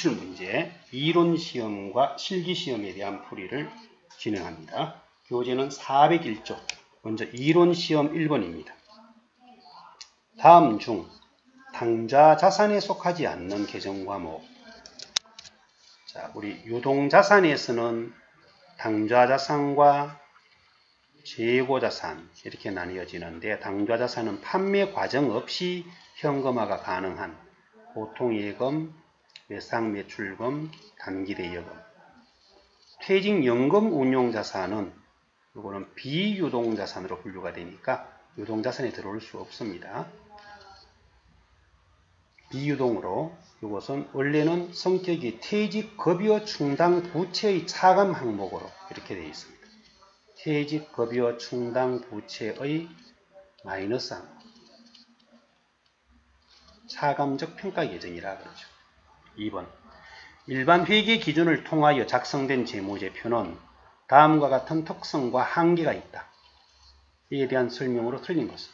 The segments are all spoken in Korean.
문제, 이론시험과 실기시험에 대한 풀이를 진행합니다. 교재는 401쪽. 먼저 이론시험 1번입니다. 다음 중 당좌 자산에 속하지 않는 계정 과목. 자, 우리 유동자산에서는 당좌 자산과 재고 자산 이렇게 나뉘어지는데, 당좌 자산은 판매 과정 없이 현금화가 가능한 보통예금, 외상매출금, 단기대여금. 퇴직연금 운용자산은 이거는 비유동자산으로 분류가 되니까 유동자산에 들어올 수 없습니다. 비유동으로 이것은 원래는 성격이 퇴직급여 충당 부채의 차감 항목으로 이렇게 되어 있습니다. 퇴직급여 충당 부채의 마이너스 항목, 차감적 평가 계정이라 그러죠. 2번, 일반 회계 기준을 통하여 작성된 재무제표는 다음과 같은 특성과 한계가 있다. 이에 대한 설명으로 틀린 것은,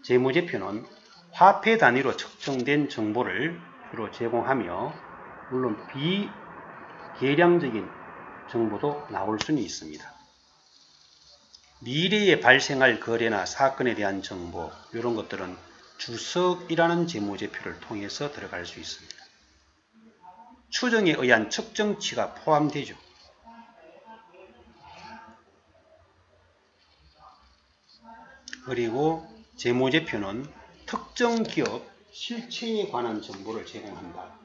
재무제표는 화폐 단위로 측정된 정보를 주로 제공하며 물론 비계량적인 정보도 나올 수는 있습니다. 미래에 발생할 거래나 사건에 대한 정보, 이런 것들은 주석이라는 재무제표를 통해서 들어갈 수 있습니다. 추정에 의한 측정치가 포함되죠. 그리고 재무제표는 특정 기업 실체에 관한 정보를 제공한다.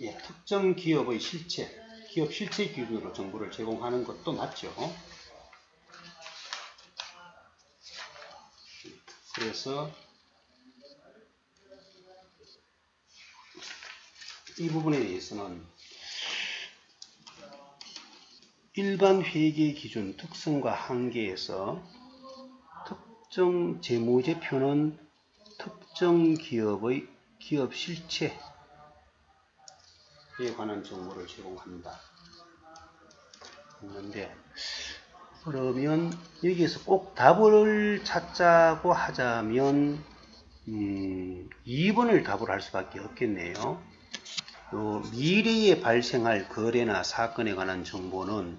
예, 특정 기업의 실체, 기업 실체 기준으로 정보를 제공하는 것도 맞죠. 그래서 이 부분에 대해서는 일반 회계 기준 특성과 한계에서 특정 재무제표는 특정 기업의 기업 실체에 관한 정보를 제공한다. 했는데, 그러면 여기에서 꼭 답을 찾자고 하자면 2번을 답을 할 수밖에 없겠네요. 미래에 발생할 거래나 사건에 관한 정보는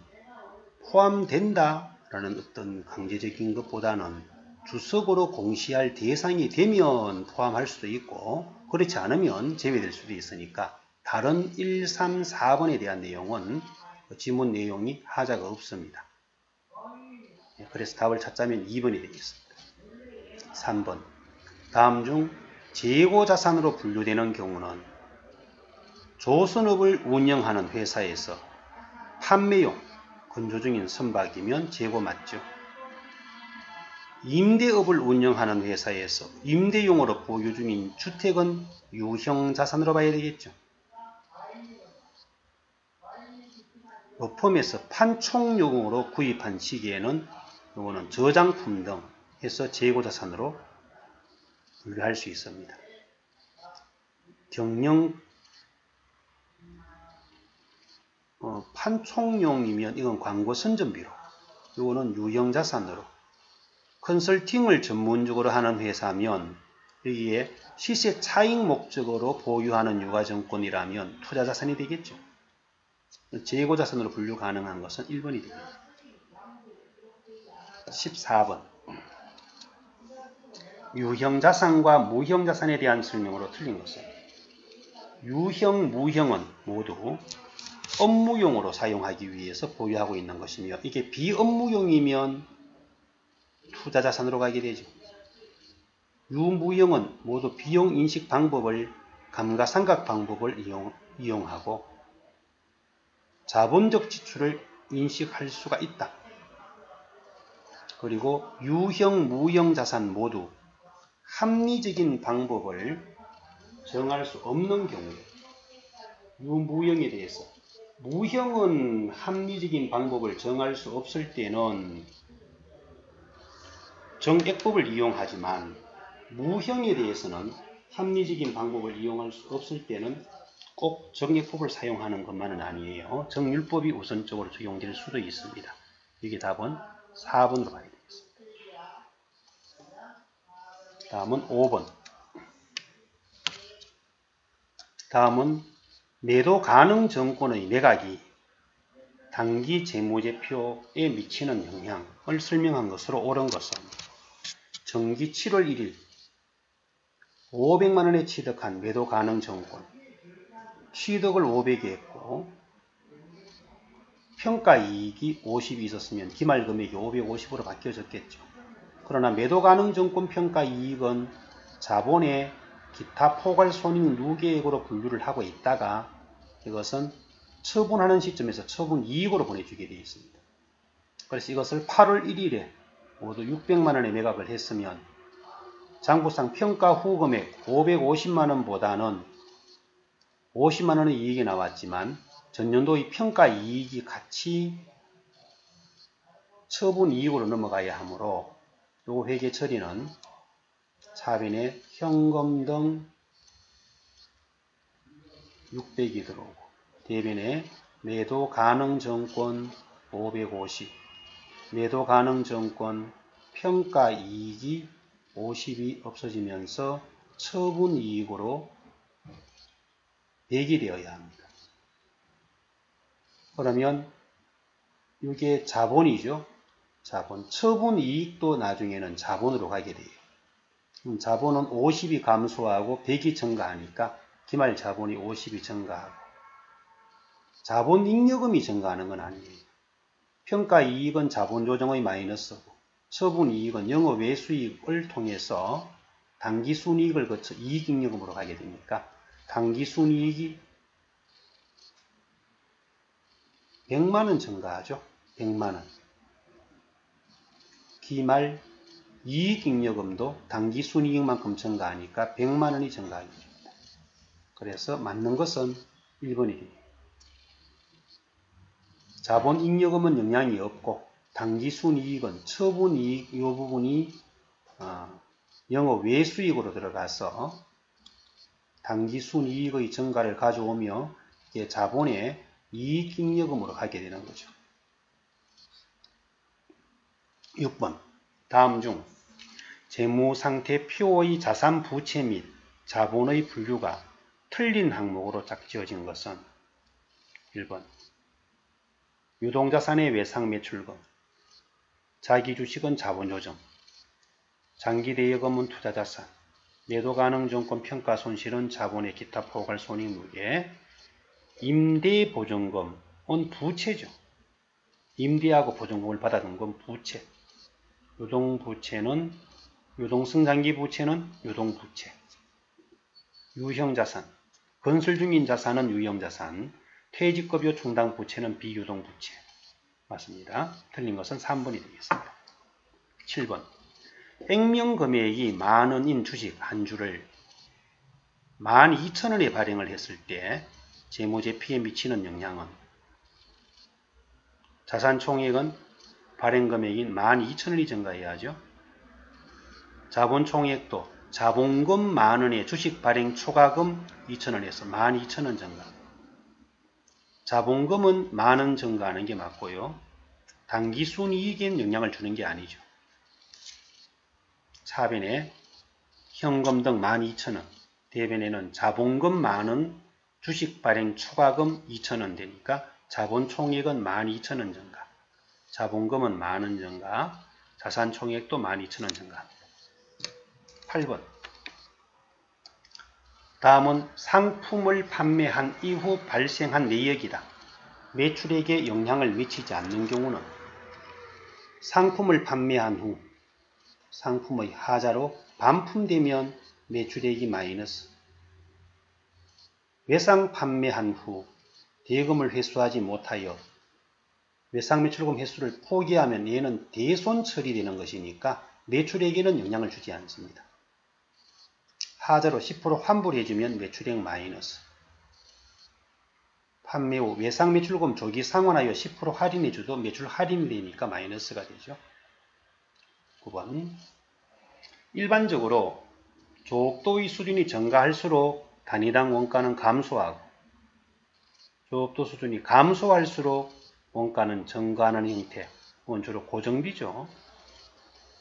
포함된다 라는 어떤 강제적인 것보다는 주석으로 공시할 대상이 되면 포함할 수도 있고, 그렇지 않으면 제외될 수도 있으니까 다른 1, 3, 4번에 대한 내용은 지문 내용이 하자가 없습니다. 그래서 답을 찾자면 2번이 되겠습니다. 3번, 다음 중 재고자산으로 분류되는 경우는 조선업을 운영하는 회사에서 판매용, 건조 중인 선박이면 재고 맞죠. 임대업을 운영하는 회사에서 임대용으로 보유 중인 주택은 유형자산으로 봐야 되겠죠. 로펌에서 판촉용으로 구입한 시기에는 이거는 저장품 등 해서 재고자산으로 분류할 수 있습니다. 경영 판촉용이면 이건 광고 선전비로, 이거는 유형자산으로. 컨설팅을 전문적으로 하는 회사면 여기에 시세 차익 목적으로 보유하는 유가증권이라면 투자자산이 되겠죠. 재고자산으로 분류 가능한 것은 1번이 됩니다. 14번, 유형자산과 무형자산에 대한 설명으로 틀린 것은, 유형, 무형은 모두 업무용으로 사용하기 위해서 보유하고 있는 것이며, 이게 비업무용이면 투자자산으로 가게 되죠. 유무형은 모두 비용 인식 방법을 감가상각 방법을 이용하고 자본적 지출을 인식할 수가 있다. 그리고 유형, 무형 자산 모두 합리적인 방법을 정할 수 없는 경우에, 유무형에 대해서, 무형은 합리적인 방법을 정할 수 없을 때는 정액법을 이용하지만, 무형에 대해서는 합리적인 방법을 이용할 수 없을 때는 꼭 정액법을 사용하는 것만은 아니에요. 정율법이 우선적으로 적용될 수도 있습니다. 이게 답은 4번으로 봐야 되겠습니다. 다음은 5번. 다음은 매도 가능 정권의 매각이 단기 재무제표에 미치는 영향을 설명한 것으로 옳은 것은 정기 7월 1일 500만원에 취득한 매도 가능 정권 취득을 500에 했고 평가이익이 50이 있었으면 기말 금액이 550으로 바뀌어졌겠죠. 그러나 매도 가능 정권 평가이익은 자본의 기타 포괄 손익 누계액으로 분류를 하고 있다가 이것은 처분하는 시점에서 처분이익으로 보내주게 되어 있습니다. 그래서 이것을 8월 1일에 모두 600만원에 매각을 했으면 장부상 평가 후 금액 550만원보다는 50만원의 이익이 나왔지만 전년도의 평가이익이 같이 처분이익으로 넘어가야 하므로 이 회계 처리는 차변에 현금 등 600이 들어오고 대변에 매도 가능 정권 550, 매도 가능 정권 평가이익이 50이 없어지면서 처분이익으로 100이 되어야 합니다. 그러면 이게 자본이죠. 자본. 처분이익도 나중에는 자본으로 가게 돼요. 자본은 50이 감소하고 100이 증가하니까 기말 자본이 50이 증가하고 자본잉여금이 증가하는 건 아니에요. 평가이익은 자본조정의 마이너스고 처분이익은 영업외수익을 통해서 당기순이익을 거쳐 이익잉여금으로 가게 되니까 당기순이익이 100만원 증가하죠. 100만원. 기말 이익잉여금도 당기순이익만큼 증가하니까 100만원이 증가하게 됩니다. 그래서 맞는 것은 1번이 됩니다. 자본잉여금은 영향이 없고 당기순이익은 처분이익 이 부분이 영업외수익으로 들어가서 당기순이익의 증가를 가져오며 이게 자본의 이익잉여금으로 가게 되는 거죠. 6번 다음 중 재무상태표의 자산 부채 및 자본의 분류가 틀린 항목으로 짝지어진 것은 1번 유동자산의 외상매출금, 자기주식은 자본조정, 장기대여금은 투자자산, 매도가능정권 평가손실은 자본의 기타 포괄손익무게, 임대보증금은 부채죠. 임대하고 보증금을 받아둔 건 부채. 유동부채는 유동성장기부채는 유동부채. 유형자산, 건설 중인 자산은 유형자산, 퇴직급여 충당 부채는 비유동부채. 맞습니다. 틀린 것은 3번이 되겠습니다. 7번 액면금액이 만원인 주식 한 주를 12,000원에 발행을 했을 때 재무제표에 미치는 영향은 자산총액은 발행금액인 12,000원이 증가해야죠. 자본총액도 자본금 만원에 주식 발행 초과금 2,000원에서 12,000원 증가. 자본금은 만원 증가하는 게 맞고요. 당기순이익엔 영향을 주는 게 아니죠. 차변에 현금 등 12,000원, 대변에는 자본금 만원, 주식 발행 초과금 2,000원 되니까 자본총액은 12,000원 증가, 자본금은 만원 증가, 자산총액도 12,000원 증가합니다. 8번 다음은 상품을 판매한 이후 발생한 내역이다. 매출액에 영향을 미치지 않는 경우는 상품을 판매한 후 상품의 하자로 반품되면 매출액이 마이너스, 외상 판매한 후 대금을 회수하지 못하여 외상매출금 회수를 포기하면 얘는 대손 처리되는 것이니까 매출액에는 영향을 주지 않습니다. 하자로 10% 환불해주면 매출액 마이너스, 판매 후 외상매출금 조기 상환하여 10% 할인해줘도 매출 할인이 되니까 마이너스가 되죠. 9번 일반적으로 조업도의 수준이 증가할수록 단위당 원가는 감소하고 조업도 수준이 감소할수록 원가는 증가하는 형태, 그건 주로 고정비죠.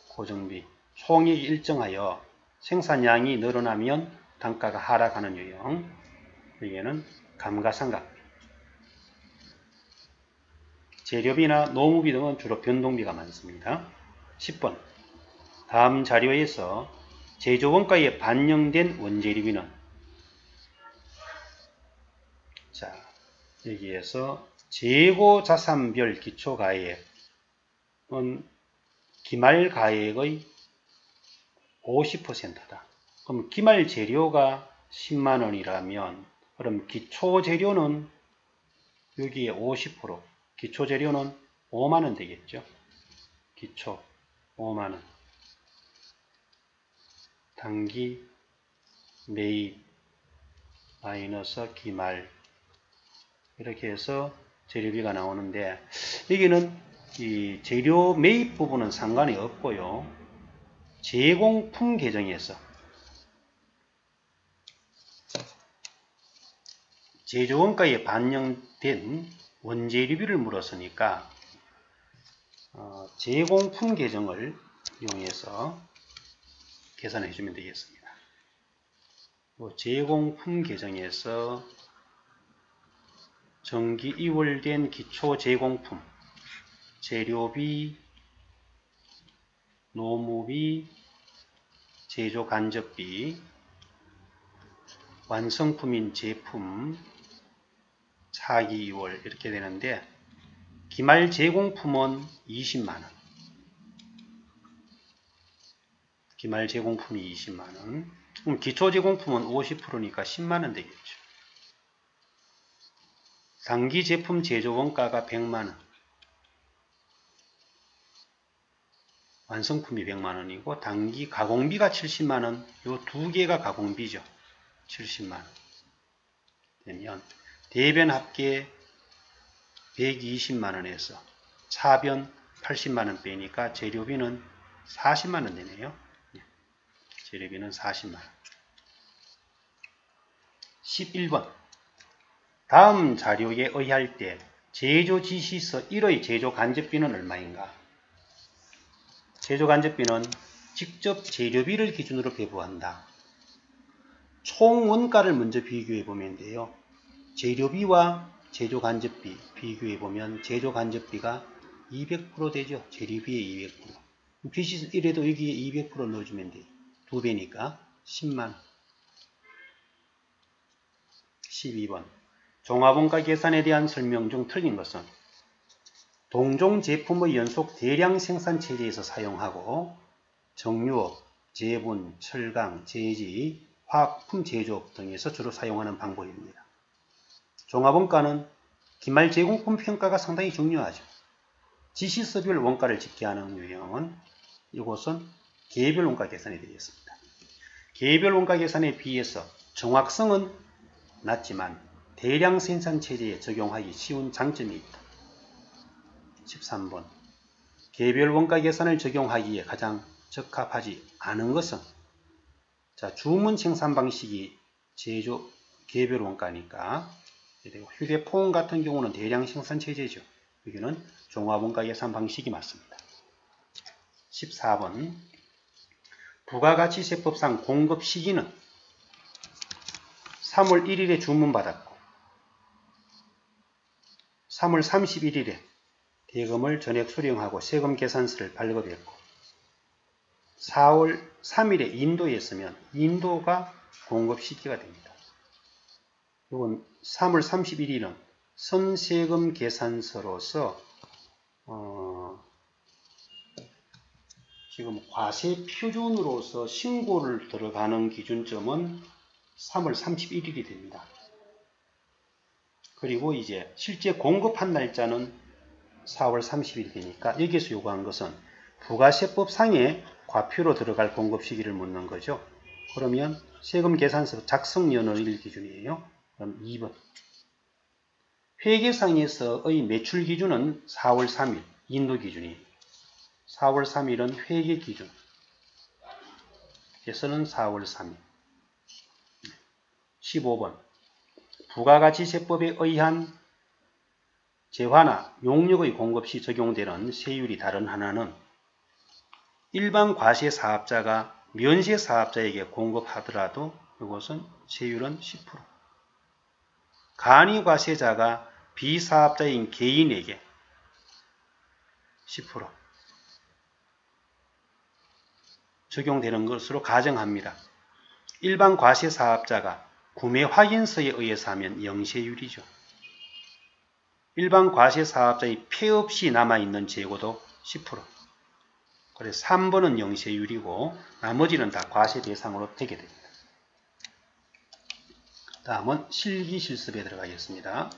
고정비, 총액이 일정하여 생산량이 늘어나면 단가가 하락하는 유형. 여기에는 감가상각, 재료비나 노무비 등은 주로 변동비가 많습니다. 10번 다음 자료에서 제조원가에 반영된 원재료비는, 자, 여기에서 재고자산별 기초가액은 기말가액의 50%다. 그럼 기말재료가 10만원이라면 그럼 기초재료는 여기에 50%, 기초재료는 5만원 되겠죠. 기초 5만원, 단기 매입 마이너스 기말, 이렇게 해서 재료비가 나오는데, 여기는 이 재료 매입 부분은 상관이 없고요. 제공품 계정에서 제조원가에 반영된 원재료비를 물었으니까 제공품 계정을 이용해서 계산해 주면 되겠습니다. 제공품 계정에서 정기 2월된 기초 제공품, 재료비, 노무비, 제조 간접비, 완성품인 제품, 차기 2월 이렇게 되는데, 기말 제공품은 20만원, 기말 제공품이 20만원, 그럼 기초 제공품은 50%니까 10만원 되겠죠. 단기 제품 제조 원가가 100만원, 완성품이 100만원이고 단기 가공비가 70만원, 요 두 개가 가공비죠. 70만원 되면 대변 합계 120만원에서 차변 80만원 빼니까 재료비는 40만원 되네요. 재료비는 40만원. 11번 다음 자료에 의할 때 제조지시서 1의 제조간접비는 얼마인가? 제조간접비는 직접 재료비를 기준으로 배부한다. 총 원가를 먼저 비교해 보면 돼요. 재료비와 제조간접비 비교해 보면 제조간접비가 200% 되죠. 재료비의 200%. 지시서 1에도 여기에 200% 넣어주면 돼요. 2배니까 10만원. 12번 종합원가 계산에 대한 설명 중 틀린 것은 동종 제품의 연속 대량 생산 체제에서 사용하고 정유업, 제분, 철강, 제지, 화학품 제조업 등에서 주로 사용하는 방법입니다. 종합원가는 기말 제공품 평가가 상당히 중요하죠. 지시서별 원가를 짓게 하는 유형은 이곳은 개별 원가 계산이 되겠습니다. 개별 원가 계산에 비해서 정확성은 낮지만 대량 생산 체제에 적용하기 쉬운 장점이 있다. 13번 개별 원가 계산을 적용하기에 가장 적합하지 않은 것은, 자, 주문 생산 방식이 제조 개별 원가니까, 휴대폰 같은 경우는 대량 생산 체제죠. 여기는 종합 원가 계산 방식이 맞습니다. 14번 부가가치세법상 공급 시기는 3월 1일에 주문받았고 3월 31일에 대금을 전액 수령하고 세금 계산서를 발급했고 4월 3일에 인도했으면 인도가 공급 시기가 됩니다. 이건 3월 31일은 선세금 계산서로서 지금 과세 표준으로서 신고를 들어가는 기준점은 3월 31일이 됩니다. 그리고 이제 실제 공급한 날짜는 4월 30일이 되니까 여기서 요구한 것은 부가세법상의 과표로 들어갈 공급 시기를 묻는 거죠. 그러면 세금 계산서 작성 연월일 기준이에요. 그럼 2번. 회계상에서의 매출 기준은 4월 3일 인도 기준이에요. 4월 3일은 회계 기준. 에서는 4월 3일. 15번. 부가가치세법에 의한 재화나 용역의 공급 시 적용되는 세율이 다른 하나는 일반 과세 사업자가 면세 사업자에게 공급하더라도 이것은 세율은 10%. 간이과세자가 비사업자인 개인에게 10% 적용되는 것으로 가정합니다. 일반 과세사업자가 구매 확인서에 의해서 하면 영세율이죠. 일반 과세사업자의 폐 없이 남아있는 재고도 10%. 그래서 3번은 영세율이고 나머지는 다 과세 대상으로 되게 됩니다. 다음은 실기실습에 들어가겠습니다.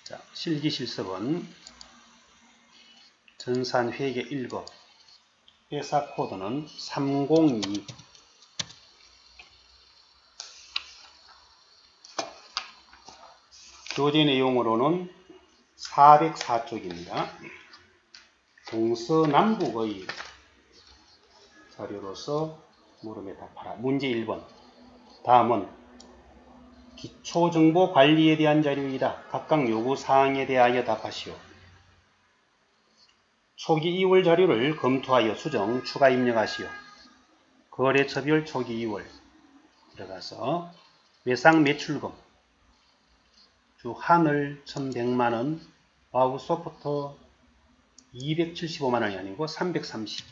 자, 실기실습은 전산회계 1법 회사 코드는 302 교재 내용으로는 404쪽입니다. 동서남북의 자료로서 물음에 답하라. 문제 1번. 다음은 기초정보관리에 대한 자료이다. 각각 요구사항에 대하여 답하시오. 초기 이월 자료를 검토하여 수정, 추가 입력하시오. 거래처별 초기 이월 들어가서 외상 매출금 주 하늘 1100만원, 와우 소프트 275만원이 아니고 330,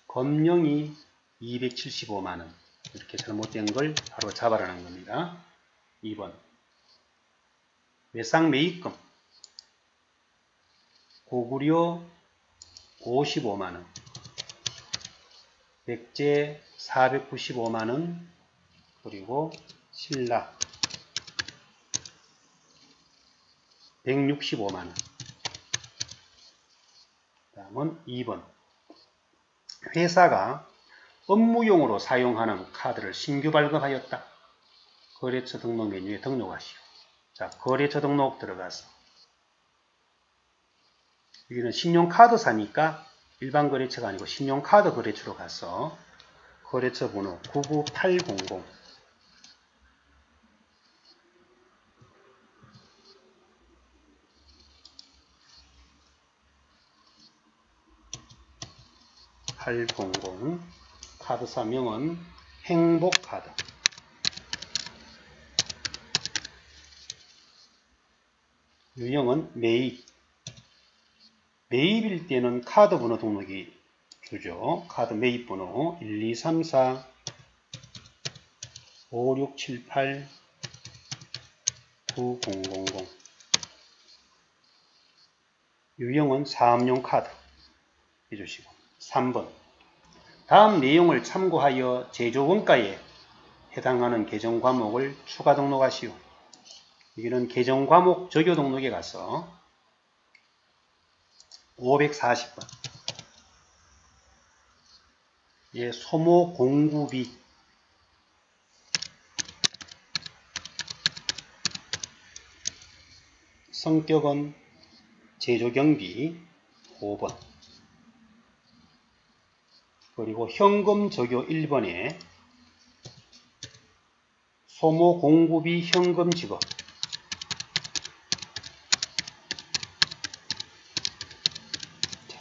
검령이 275만원. 이렇게 잘못된 걸 바로 잡아라는 겁니다. 2번. 외상 매입금 고구려 55만원, 백제 495만원, 그리고 신라 165만원. 다음은 2번. 회사가 업무용으로 사용하는 카드를 신규 발급하였다. 거래처 등록 메뉴에 등록하시오. 자, 거래처 등록 들어가서 여기는 신용카드사니까 일반 거래처가 아니고 신용카드 거래처로 가서 거래처 번호 99800 800 카드사명은 행복카드. 유형은 매입. 매입일 때는 카드 번호 등록이 주죠. 카드 매입 번호 1234 5678 9000. 유형은 사업용 카드 해주시고. 3번. 다음 내용을 참고하여 제조원가에 해당하는 계정 과목을 추가 등록하시오. 여기는 계정 과목 적용 등록에 가서 540번. 예, 소모 공구비 성격은 제조경비 5번. 그리고 현금 적용 1번에 소모 공구비 현금 지급.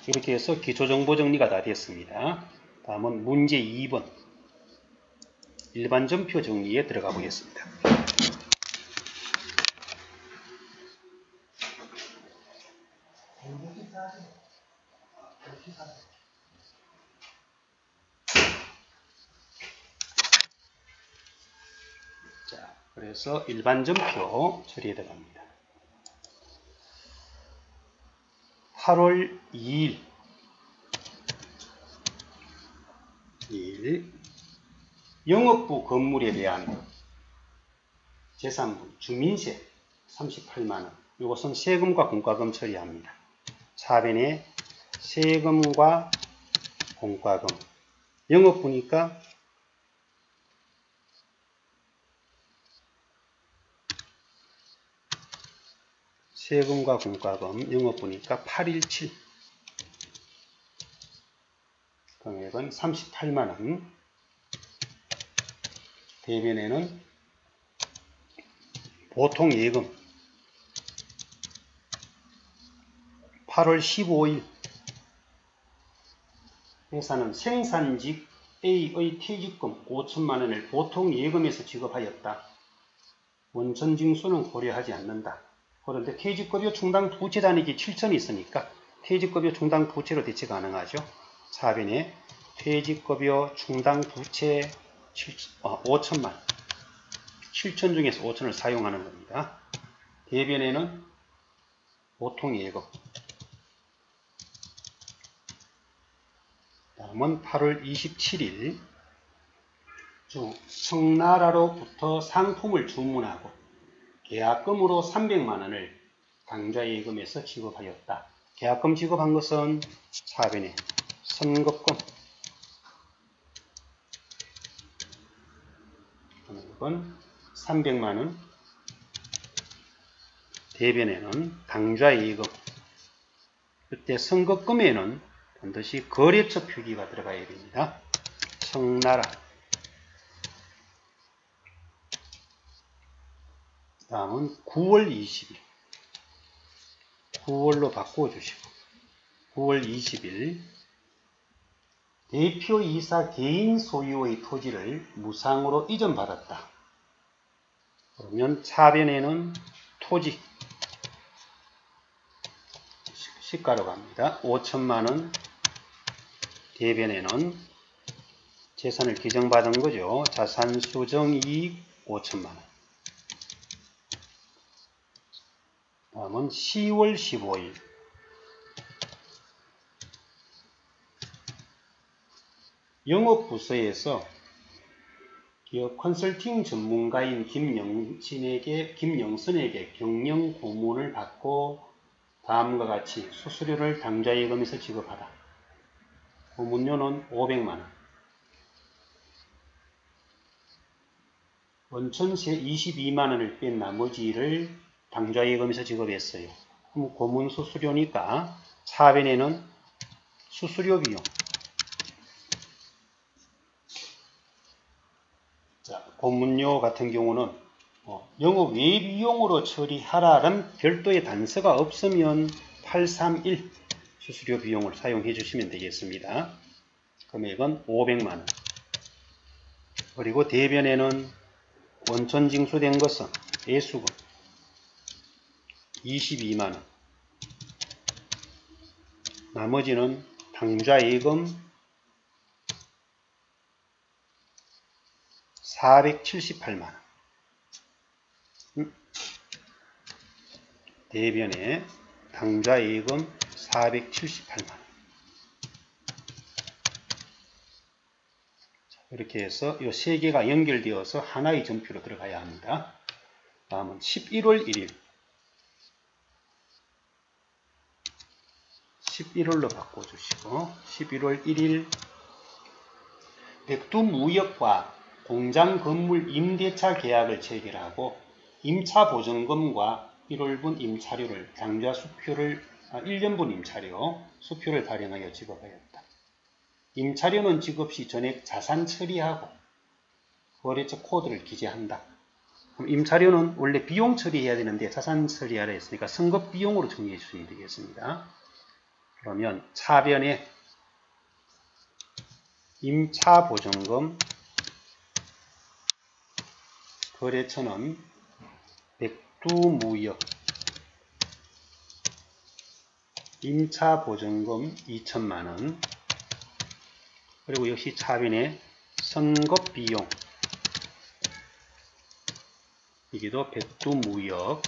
이렇게 해서 기초정보 정리가 다 됐습니다. 다음은 문제 2번. 일반점표 정리에 들어가 보겠습니다. 자, 그래서 일반점표 처리에 들어갑니다. 8월 2일 영업부 건물에 대한 재산분 주민세 38만원. 이것은 세금과 공과금 처리합니다. 4번에 세금과 공과금. 영업부니까 세금과 공과금 영업부니까 817. 금액은 38만원. 대변에는 보통 예금 8월 15일 회사는 생산직 A의 퇴직금 5천만 원을 보통 예금에서 지급하였다. 원천징수는 고려하지 않는다. 그런데 퇴직급여 충당 부채 잔액이 7천이 있으니까 퇴직급여 충당 부채로 대체 가능하죠. 차변에 퇴직급여 충당 부채 5천만 7천 중에서 5천을 사용하는 겁니다. 대변에는 보통 예금. 다음은 8월 27일 청나라로부터 상품을 주문하고 계약금으로 300만 원을 당좌예금에서 지급하였다. 계약금 지급한 것은 차변에 선급금 이건 300만 원, 대변에는 당좌예금. 그때 선급금에는 반드시 거래처 표기가 들어가야 됩니다. 청나라. 다음은 9월 20일. 9월로 바꿔주시고 9월 20일 대표이사 개인 소유의 토지를 무상으로 이전받았다. 그러면 차변에는 토지 시가로 갑니다. 5천만 원. 대변에는 재산을 기증받은 거죠. 자산 수정이익 5천만 원. 다음은 10월 15일. 영업부서에서 기업 컨설팅 전문가인 김영선에게 경영 고문을 받고 다음과 같이 수수료를 당좌예금에서 지급하다. 고문료는 500만 원. 원천세 22만 원을 뺀 나머지를 당좌예금에서 지급했어요. 그럼 고문 수수료니까 차변에는 수수료 비용. 자, 고문료 같은 경우는 영업 외 비용으로 처리하라는 별도의 단서가 없으면 831 수수료 비용을 사용해 주시면 되겠습니다. 금액은 500만 원. 그리고 대변에는 원천 징수된 것은 예수금 22만 원. 나머지는 당좌예금 478만 원. 대변에 당좌예금 478만 원. 이렇게 해서 이 세 개가 연결되어서 하나의 전표로 들어가야 합니다. 다음은 11월 1일. 11월로 바꿔주시고 11월 1일 백두무역과 공장 건물 임대차 계약을 체결하고 임차보증금과 1월분 임차료를 당좌 수표를 1년분 임차료 수표를 발행하여 지급하였다. 임차료는 지급 시 전액 자산 처리하고 거래처 코드를 기재한다. 그럼 임차료는 원래 비용 처리해야 되는데 자산 처리하라 했으니까 선급 비용으로 정리해 주시면 되겠습니다. 그러면 차변에 임차보증금 거래처는 백두무역 임차보증금 2천만원. 그리고 역시 차변에 선급비용 여기도 백두무역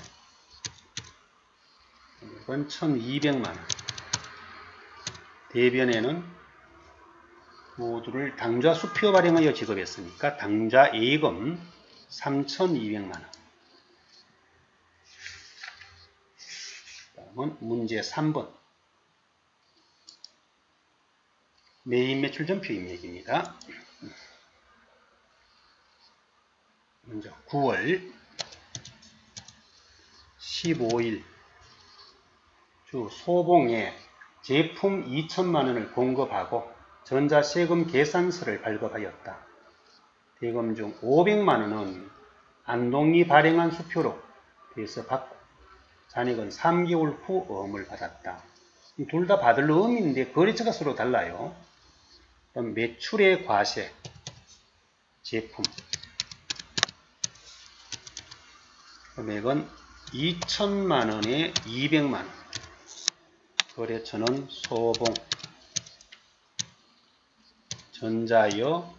이건 1200만원. 대변에는 모두를 당좌 수표 발행하여 지급했으니까 당좌 예금 3200만원. 다음은 문제 3번. 매입 매출전표 입력입니다. 먼저 9월 15일 주 소봉에 제품 2천만원을 공급하고 전자세금 계산서를 발급하였다. 대금 중 500만원은 안동이 발행한 수표로 돼서 받고 잔액은 3개월 후 어음을 받았다. 둘 다 받을 어음인데 거래처가 서로 달라요. 그럼 매출의 과세 제품 금액은 2천만원에 200만원. 거래처는 소봉, 전자여,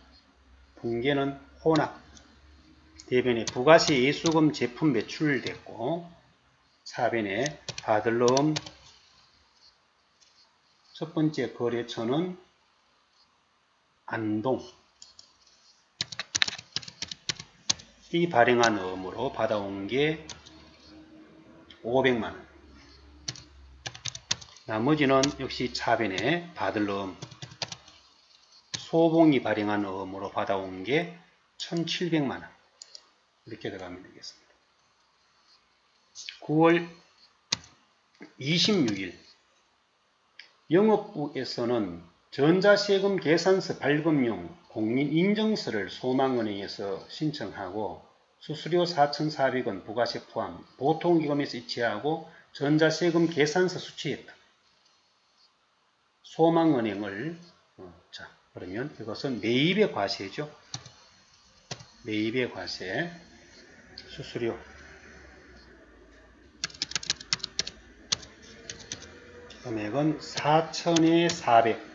분계는 혼합. 대변에 부가세 예수금 제품 매출됐고, 사변에 받을럼 첫 번째 거래처는 안동. 이 발행한 어음으로 받아온 게 500만원. 나머지는 역시 차변에 받을럼 소봉이 발행한 어음으로 받아온 게 1700만원. 이렇게 들어가면 되겠습니다. 9월 26일 영업부에서는 전자세금 계산서 발급용 공인인증서를 소망은행에서 신청하고 수수료 4,400원 부가세 포함 보통기금에서 이체하고 전자세금 계산서 수취했다. 소망은행을 자 그러면 이것은 매입의 과세죠. 매입의 과세 수수료 금액은 4천에 400.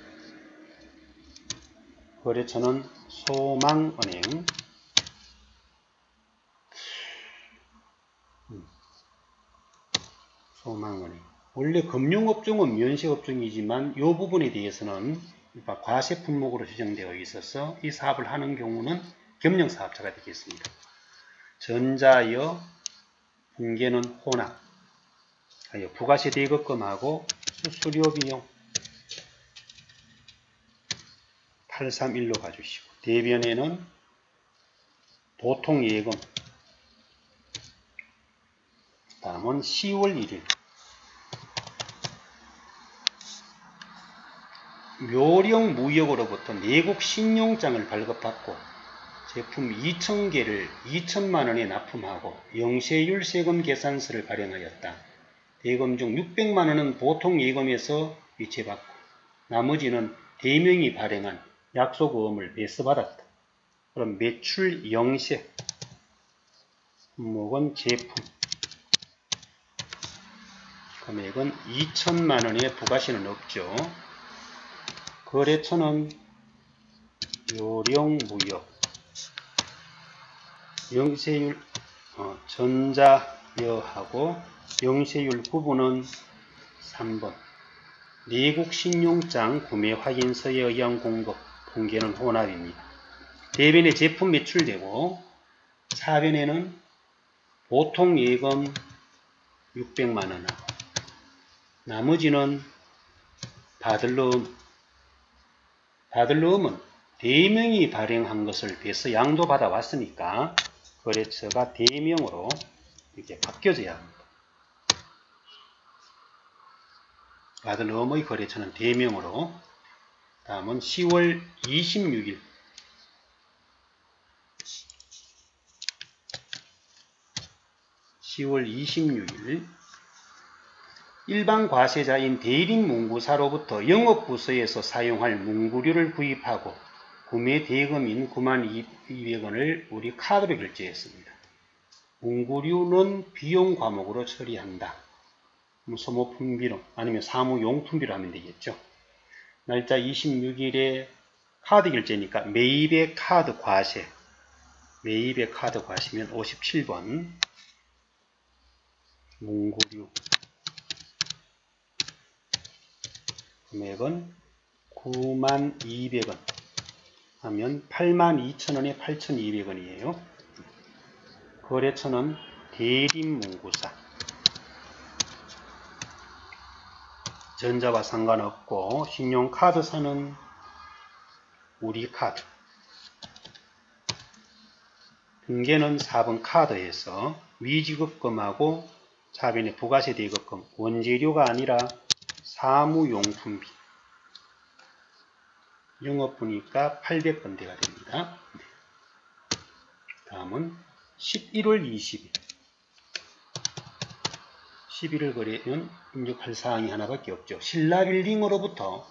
거래처는 소망은행. 소망은행. 원래 금융업종은 면세업종이지만 이 부분에 대해서는 과세 품목으로 지정되어 있어서 이 사업을 하는 경우는 겸용사업자가 되겠습니다. 전자여, 분계는 혼합. 부가세 대급금하고 수수료 비용 831로 가주시고 대변에는 보통예금 다음은 10월 1일 묘령 무역으로부터 내국 신용장을 발급받고 제품 2,000개를 2천만원에 납품하고 영세율 세금 계산서를 발행하였다. 대금 중 600만원은 보통예금에서 이체받고 나머지는 대명이 발행한 약속어음을 배서받았다. 그럼 매출 영세 품목은 제품 금액은 2천만원에 부가세는 없죠. 거래처는 요령무역 영세율 전자여하고 영세율 구분은 3번 내국 신용장 구매 확인서에 의한 공급 분계는 혼합입니다. 대변에 제품 매출되고 차변에는 보통 예금 600만원하고 나머지는 받을러음은 대명이 발행한 것을 배서 양도받아 왔으니까 거래처가 대명으로 이렇게 바뀌어져야 합니다. 받을러음의 거래처는 대명으로. 다음은 10월 26일 일반 과세자인 대리인 문구사로부터 영업부서에서 사용할 문구료를 구입하고 구매 대금인 92,200원을 우리 카드로 결제했습니다. 문구료는 비용 과목으로 처리한다. 소모품비로 아니면 사무용품비로 하면 되겠죠. 날짜 26일에 카드 결제니까 매입의 카드 과세. 매입의 카드 과세면 57번 문구료 금액은 92,200원 하면 82,000원에 8,200원이에요. 거래처는 대림문구사. 전자와 상관없고 신용카드사는 우리카드. 분계는 4번 카드에서 미지급금하고 차변의 부가세 대급금, 원재료가 아니라 사무용품비. 영업부니까 800번대가 됩니다. 다음은 11월 20일. 11월 거래는 입력할 사항이 하나밖에 없죠. 신라빌딩으로부터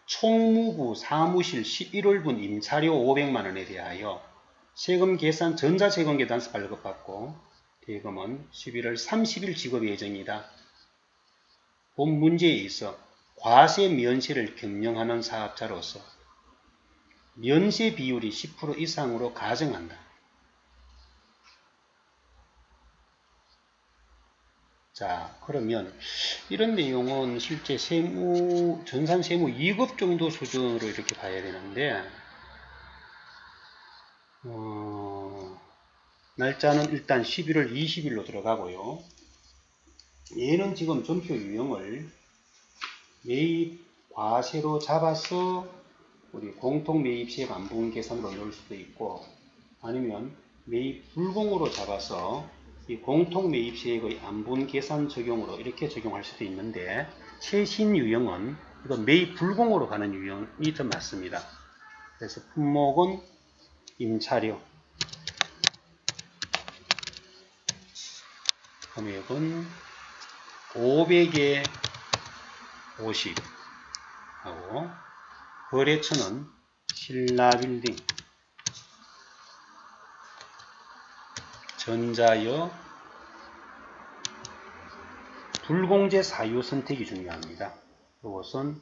총무부 사무실 11월분 임차료 500만원에 대하여 세금 계산 전자세금 계산서 발급받고 대금은 11월 30일 지급 예정이다. 본 문제에 있어 과세 면세를 경영하는 사업자로서 면세 비율이 10% 이상으로 가정한다. 자, 그러면 이런 내용은 실제 전산세무 2급 정도 수준으로 이렇게 봐야 되는데, 날짜는 일단 11월 20일로 들어가고요. 얘는 지금 전표 유형을 매입 과세로 잡아서 우리 공통 매입세 반분 계산으로 넣을 수도 있고, 아니면 매입 불공으로 잡아서 이 공통 매입세액의 안분 계산 적용으로 이렇게 적용할 수도 있는데, 최신 유형은 이건 매입 불공으로 가는 유형이 더 맞습니다. 그래서 품목은 임차료, 금액은 500에 50 하고, 거래처는 신라빌딩, 전자여, 불공제 사유 선택이 중요합니다. 이것은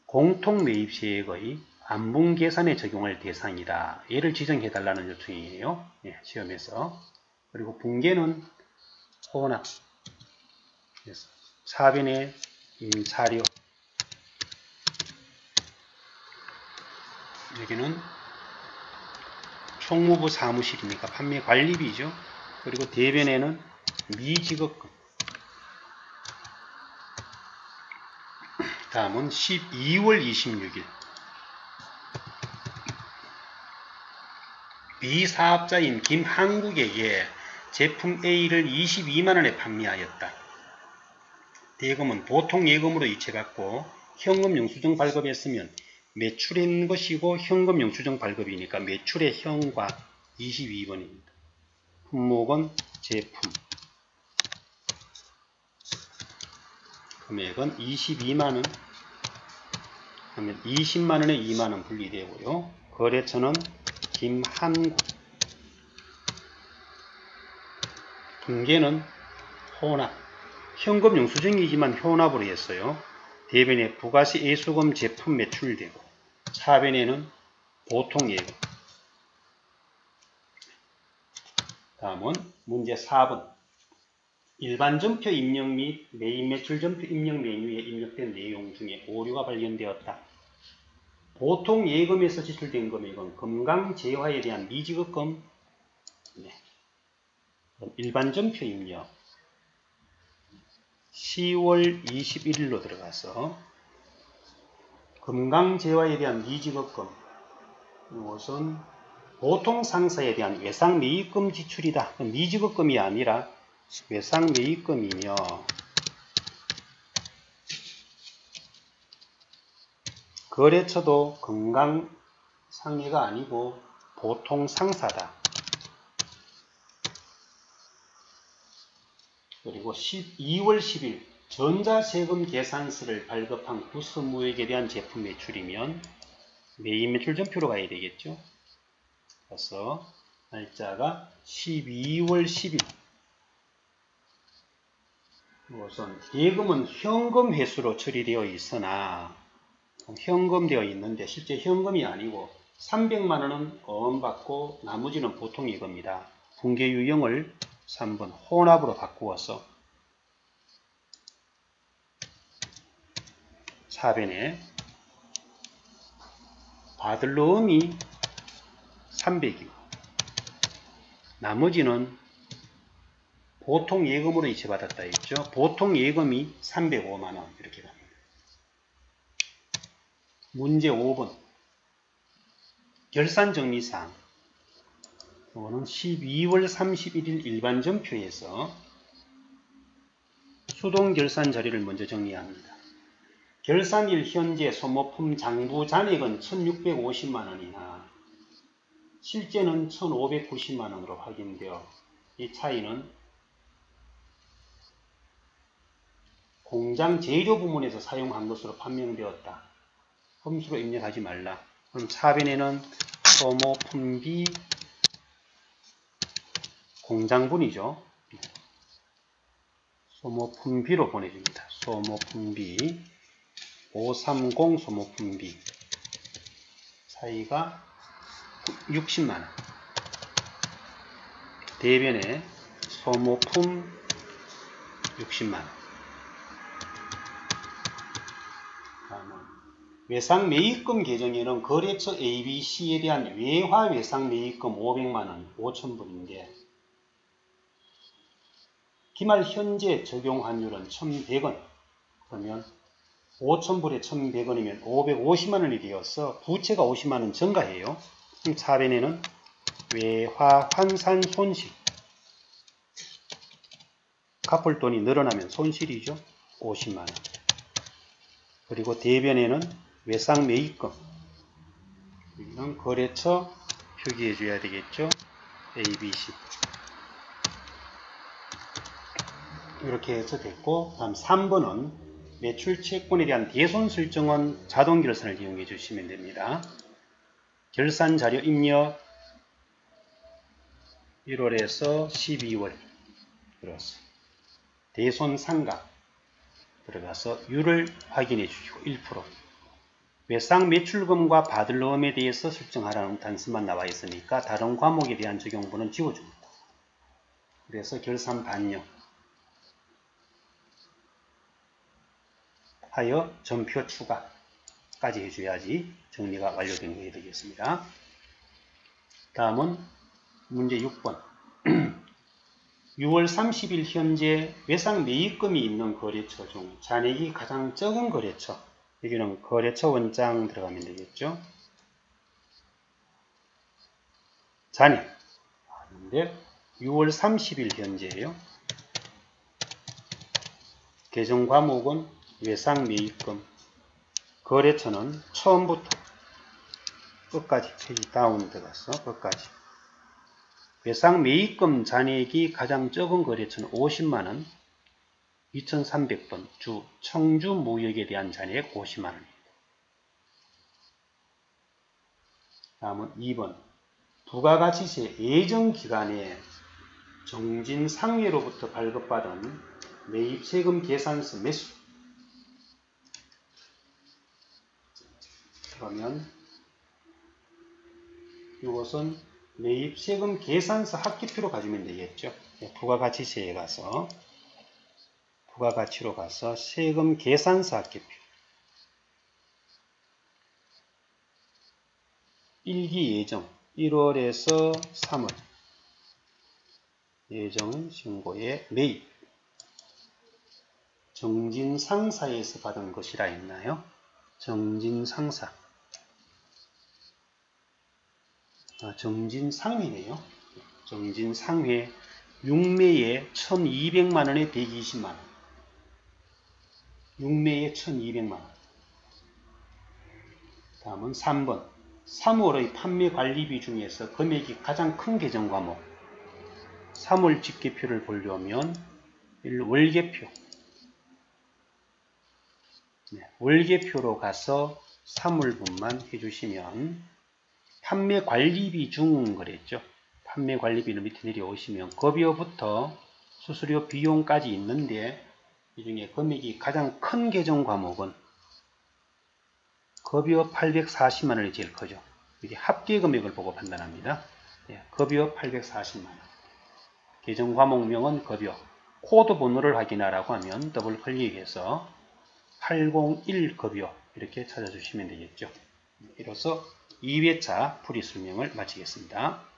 공통매입세액의 안분 계산에 적용할 대상이다. 얘를 지정해달라는 요청이에요. 예, 시험에서. 그리고 분계는 혼합, 사변의 임차료, 여기는 총무부 사무실이니까 판매관리비죠. 그리고 대변에는 미지급금, 다음은 12월 26일 B사업자인 김한국에게 제품 A를 22만원에 판매하였다. 대금은 보통 예금으로 이체받고 현금 영수증 발급했으면 매출한 것이고 현금 영수증 발급이니까 매출의 현과 22번입니다. 품목은 제품, 금액은 22만원, 하면 20만원에 2만원 분리되고요. 거래처는 김한국, 분계는 혼합, 현금 영수증이지만 혼합으로 했어요. 대변에 부가세 예수금 제품 매출되고, 차변에는 보통 예금. 다음은 문제 4번. 일반 전표 입력 및 매입 매출 전표 입력 메뉴에 입력된 내용 중에 오류가 발견되었다. 보통 예금에서 지출된 금액은 금강재화에 대한 미지급금, 일반 전표 입력 10월 21일로 들어가서 금강재화에 대한 미지급금, 이것은 보통 상사에 대한 외상 매입금 지출이다. 미지급금이 아니라 외상 매입금이며, 거래처도 금강상해가 아니고 보통 상사다. 그리고 2월 10일 전자세금 계산서를 발급한 구스무역에 대한 제품 매출이면 매입 매출 전표로 가야 되겠죠. 그래서 날짜가 12월 10일. 우선 예금은 현금 회수로 처리되어 있으나, 현금되어 있는데 실제 현금이 아니고 300만원은 어음받고 나머지는 보통 예금이다. 분계 유형을 3번 혼합으로 바꾸어서 사변에 받을 어음이 300이고 나머지는 보통 예금으로 이체받았다 했죠. 보통 예금이 305만원 이렇게 갑니다. 문제 5번. 결산정리사항. 이거는 12월 31일 일반전표에서 수동결산 자료를 먼저 정리합니다. 결산일 현재 소모품 장부 잔액은 1650만원이나 실제는 1590만원으로 확인되어 이 차이는 공장 재료 부문에서 사용한 것으로 판명되었다. 험수로 입력하지 말라. 그럼 4번에는 소모품비 공장분이죠. 소모품비로 보내줍니다. 소모품비 530 소모품비 사이가 60만원. 대변에 소모품 60만원. 외상 매입금 계정에는 거래처 ABC에 대한 외화 외상 매입금 500만원 5천불인데 기말 현재 적용 환율은 1100원. 그러면 5천불에 1100원이면 550만원이 되어서 부채가 50만원 증가해요. 그럼 4번에는 외화 환산 손실. 갚을 돈이 늘어나면 손실이죠. 50만원. 그리고 대변에는 외상 매입금. 이건 거래처 표기해 줘야 되겠죠. ABC. 이렇게 해서 됐고, 다음 3번은 매출 채권에 대한 대손실 증언 자동 결산을 이용해 주시면 됩니다. 결산 자료 입력 1월에서 12월 들어서 대손 상각 들어가서 율을 확인해 주시고 1%. 외상 매출금과 받을 어음에 대해서 설정하라는 단서만 나와 있으니까 다른 과목에 대한 적용부는 지워줍니다. 그래서 결산 반영 하여 전표 추가까지 해줘야지 정리가 완료된 게 되겠습니다. 다음은 문제 6번. 6월 30일 현재 외상 매입금이 있는 거래처 중 잔액이 가장 적은 거래처. 여기는 거래처 원장 들어가면 되겠죠. 잔액. 근데 6월 30일 현재예요. 계정 과목은 외상 매입금. 거래처는 처음부터 끝까지 페이지 다운 들어가서 끝까지. 외상 매입금 잔액이 가장 적은 거래처는 50만원, 2300번 주 청주 무역에 대한 잔액 50만원입니다. 다음은 2번. 부가가치세 예정기간에 정진상회로부터 발급받은 매입세금 계산서 매수. 그러면 이것은 매입세금 계산서 합계표로 가지면 되겠죠. 부가가치세에 가서 부가가치로 가서 세금 계산서 합계표. 일기 예정 1월에서 3월 예정 신고의 매입 정진상사에서 받은 것이라 했나요? 정진상사. 정진상회네요. 정진상회 6매에 1200만원에 120만원. 6매에 1200만원. 다음은 3번. 3월의 판매관리비 중에서 금액이 가장 큰 계정 과목. 3월 집계표를 보려면 월계표. 월계표로 가서 3월분만 해주시면 판매관리비 중 그랬죠. 판매관리비는 밑에 내려오시면 급여부터 수수료 비용까지 있는데 이 중에 금액이 가장 큰 계정 과목은 급여 840만원이 제일 크죠. 이게 합계 금액을 보고 판단합니다. 급여 840만원. 계정 과목명은 급여. 코드 번호를 확인하라고 하면 더블 클릭해서 801 급여 이렇게 찾아주시면 되겠죠. 이로써 2회차 풀이 설명을 마치겠습니다.